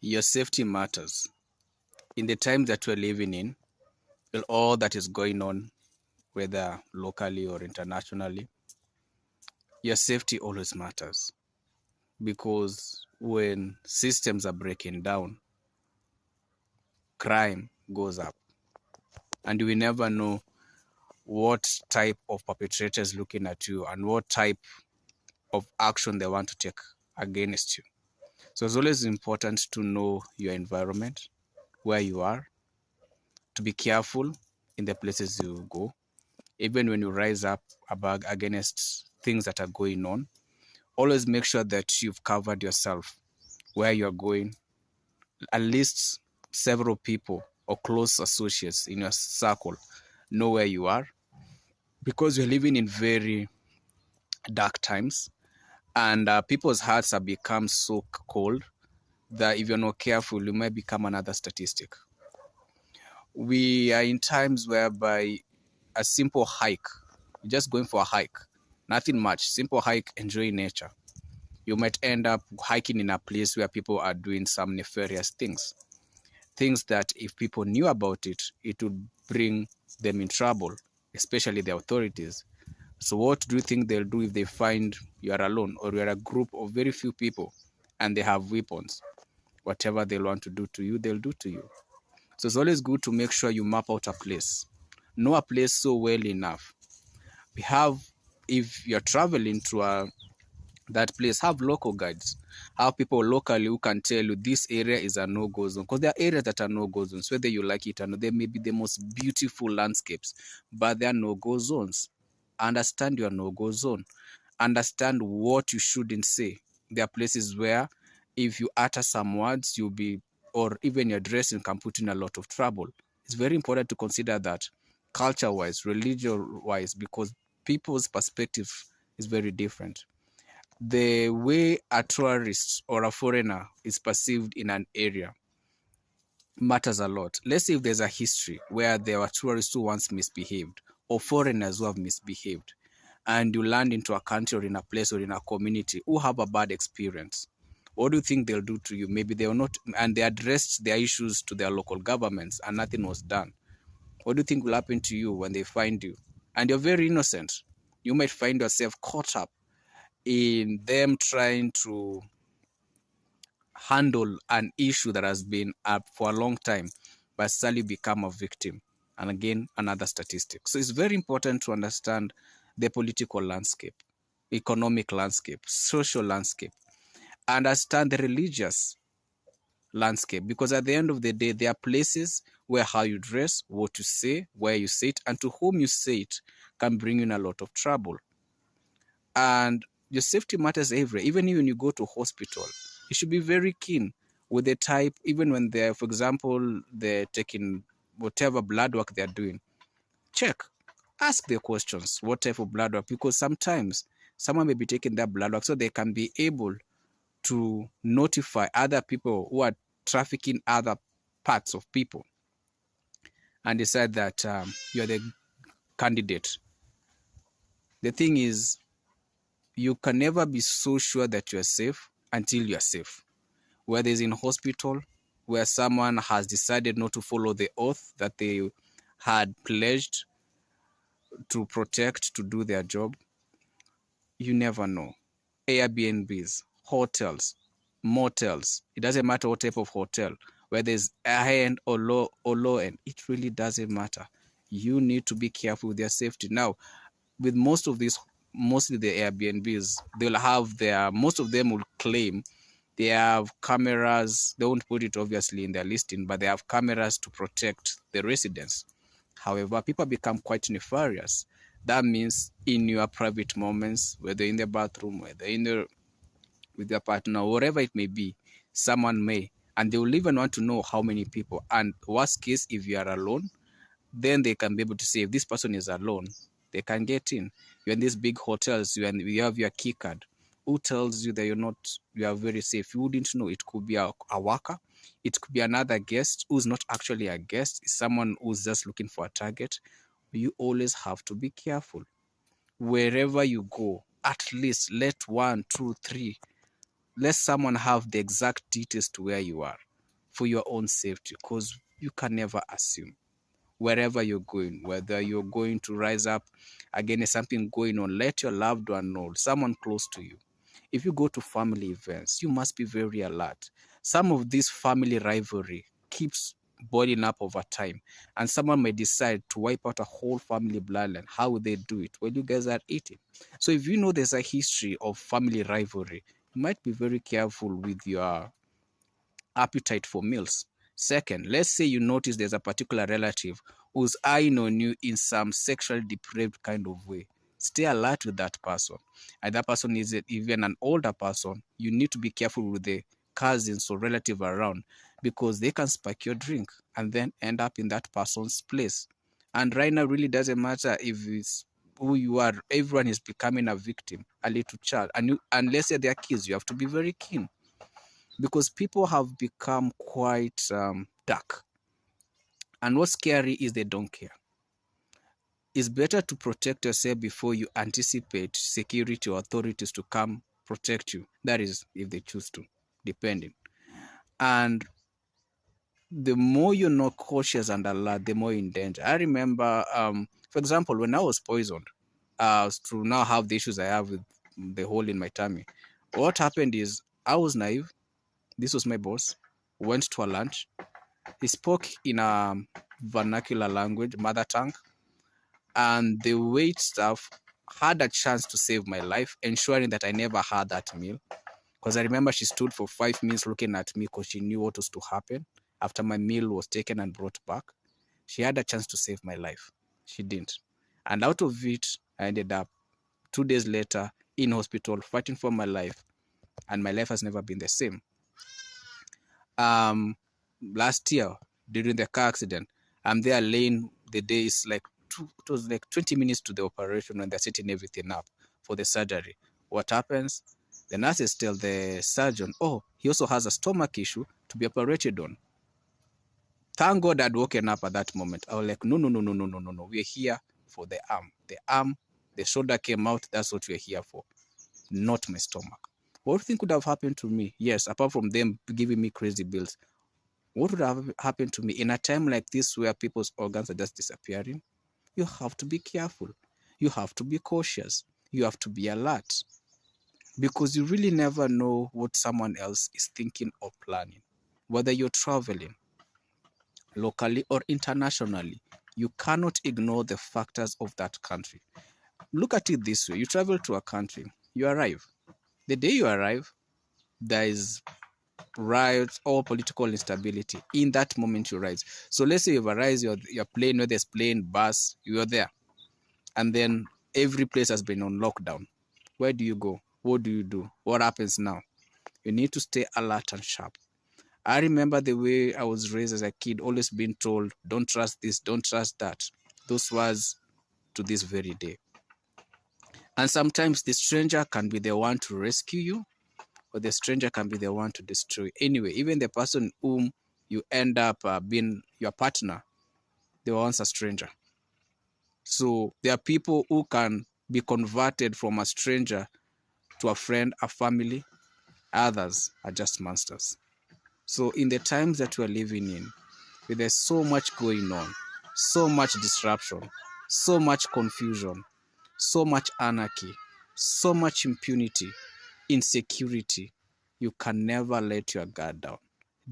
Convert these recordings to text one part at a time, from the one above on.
Your safety matters. In the time that we're living in, with all that is going on, whether locally or internationally, your safety always matters. Because when systems are breaking down, crime goes up. And we never know what type of perpetrator is looking at you and what type of action they want to take against you. So it's always important to know your environment, where you are, to be careful in the places you go. Even when you rise up above against things that are going on, always make sure that you've covered yourself where you're going. At least several people or close associates in your circle know where you are, because we're living in very dark times, and people's hearts have become so cold that if you're not careful, you might become another statistic. We are in times whereby a simple hike, just going for a hike, nothing much, simple hike, enjoying nature, you might end up hiking in a place where people are doing some nefarious things. Things that if people knew about it, it would bring them in trouble, especially the authorities. So what do you think they'll do if they find you are alone or you're a group of very few people and they have weapons? Whatever they'll want to do to you, they'll do to you. So it's always good to make sure you map out a place. Know a place so well enough. We have, if you're traveling to that place, have local guides. Have people locally who can tell you this area is a no-go zone. Because there are areas that are no-go zones, whether you like it or not. They may be the most beautiful landscapes, but they are no-go zones. Understand your no-go zone. Understand what you shouldn't say. There are places where if you utter some words, you'll be, or even your dressing can put in a lot of trouble. It's very important to consider that culture-wise, religion-wise, because people's perspective is very different. The way a tourist or a foreigner is perceived in an area matters a lot. Let's say if there's a history where there were tourists who once misbehaved or foreigners who have misbehaved, and you land into a country or in a place or in a community who have a bad experience, what do you think they'll do to you? Maybe they'll not, and they addressed their issues to their local governments and nothing was done. What do you think will happen to you when they find you? And you're very innocent. You might find yourself caught up in them trying to handle an issue that has been up for a long time, but suddenly become a victim. And again, another statistic. So it's very important to understand the political landscape, economic landscape, social landscape, understand the religious landscape, because at the end of the day, there are places where how you dress, what you say, where you say it, and to whom you say it can bring you in a lot of trouble. And your safety matters everywhere. Even when you go to hospital, you should be very keen with the type, even when they're, for example, they're taking whatever blood work they're doing. Check, ask the questions, what type of blood work, because sometimes someone may be taking that blood work so they can be able to notify other people who are trafficking other parts of people and decide that you're the candidate. The thing is, you can never be so sure that you're safe until you're safe. Whether it's in hospital, where someone has decided not to follow the oath that they had pledged to protect, to do their job, you never know. Airbnbs, hotels, motels, it doesn't matter what type of hotel, whether it's high end or low end, it really doesn't matter. You need to be careful with their safety. Now, with most of these, mostly the Airbnbs, they'll have most of them will claim they have cameras. They won't put it obviously in their listing, but they have cameras to protect the residents. However, people become quite nefarious. That means in your private moments, whether in the bathroom, whether with your partner, wherever it may be, someone may, and they will even want to know how many people. And worst case, if you are alone, then they can be able to say if this person is alone, they can get in. You're in these big hotels, you have your key card. Who tells you that you are very safe? You wouldn't know. It could be a worker. It could be another guest who's not actually a guest. It's someone who's just looking for a target. You always have to be careful. Wherever you go, at least let 1, 2, 3, let someone have the exact details to where you are. for your own safety, because you can never assume. Wherever you're going, whether you're going to rise up against something going on, let your loved one know, someone close to you. If you go to family events, you must be very alert. Some of this family rivalry keeps boiling up over time, and someone may decide to wipe out a whole family bloodline. How will they do it? Well, you guys are eating. So if you know there's a history of family rivalry, you might be very careful with your appetite for meals. Second, let's say you notice there's a particular relative who's eyeing on you in some sexually depraved kind of way. Stay alert with that person. And that person is even an older person. You need to be careful with the cousins or relative around, because they can spike your drink and then end up in that person's place. And right now, really doesn't matter if it's who you are. Everyone is becoming a victim, a little child. And unless they're their kids, you have to be very keen, because people have become quite dark. And what's scary is they don't care. It's better to protect yourself before you anticipate security or authorities to come protect you. That is, if they choose to, depending. And the more you're not cautious and alert, the more in danger. I remember, for example, when I was poisoned, to now have the issues I have with the hole in my tummy, what happened is I was naive. This was my boss. Went to a lunch. He spoke in a vernacular language, mother tongue, and the wait staff had a chance to save my life, ensuring that I never had that meal. Because I remember she stood for 5 minutes looking at me because she knew what was to happen after my meal was taken and brought back. She had a chance to save my life. She didn't. And out of it, I ended up 2 days later in hospital fighting for my life. And my life has never been the same. Last year, during the car accident, I'm there laying, the day is like, it was like 20 minutes to the operation when they're setting everything up for the surgery. What happens? The nurses tell the surgeon, oh, he also has a stomach issue to be operated on. Thank God I'd woken up at that moment. I was like, no, no, no, no, no, no, no, no. We're here for the arm. The arm, the shoulder came out. That's what we're here for, not my stomach. What do you think could have happened to me? Yes, apart from them giving me crazy bills, what would have happened to me in a time like this where people's organs are just disappearing? You have to be careful. You have to be cautious. You have to be alert, because you really never know what someone else is thinking or planning. Whether you're traveling locally or internationally, you cannot ignore the factors of that country. Look at it this way. You travel to a country, you arrive. The day you arrive, there is riots or political instability in that moment you rise. So let's say you've arrived, your plane, whether it's plane, bus, you're there. And then every place has been on lockdown. Where do you go? What do you do? What happens now? You need to stay alert and sharp. I remember the way I was raised as a kid, always being told, don't trust this, don't trust that. Those words to this very day. And sometimes the stranger can be the one to rescue you, or the stranger can be the one to destroy. Anyway, even the person whom you end up being your partner, they were once a stranger. So there are people who can be converted from a stranger to a friend, a family. Others are just monsters. So in the times that we are living in, where there's so much going on, so much disruption, so much confusion, so much anarchy, so much impunity, insecurity, you can never let your guard down.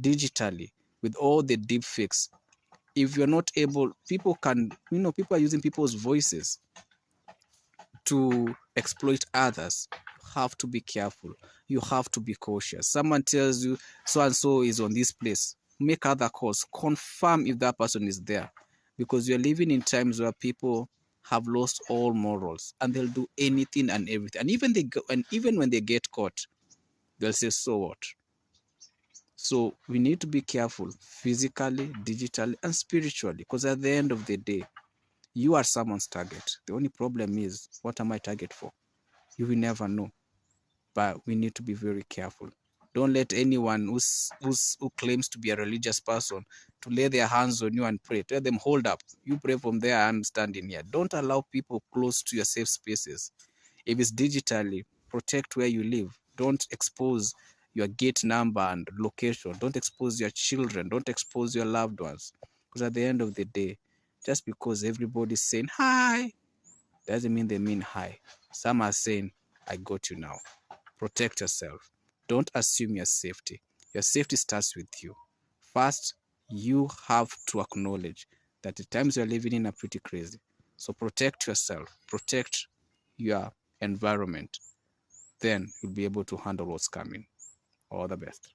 Digitally, with all the deep fakes, if you're not able, people are using people's voices to exploit others. You have to be careful. You have to be cautious. Someone tells you so and so is on this place. Make other calls. Confirm if that person is there, because you're living in times where people have lost all morals and they'll do anything and everything. And even when they get caught, they'll say, so what? So we need to be careful physically, digitally, and spiritually, because at the end of the day, you are someone's target. The only problem is, what am I target for? You will never know. But we need to be very careful. Don't let anyone who claims to be a religious person to lay their hands on you and pray. Tell them, hold up. You pray from there, I'm standing here. Don't allow people close to your safe spaces. If it's digitally, protect where you live. Don't expose your gate number and location. Don't expose your children. Don't expose your loved ones. Because at the end of the day, just because everybody's saying hi, doesn't mean they mean hi. Some are saying, I got you now. Protect yourself. Don't assume your safety. Your safety starts with you. First, you have to acknowledge that the times you're living in are pretty crazy. So protect yourself. Protect your environment. Then you'll be able to handle what's coming. All the best.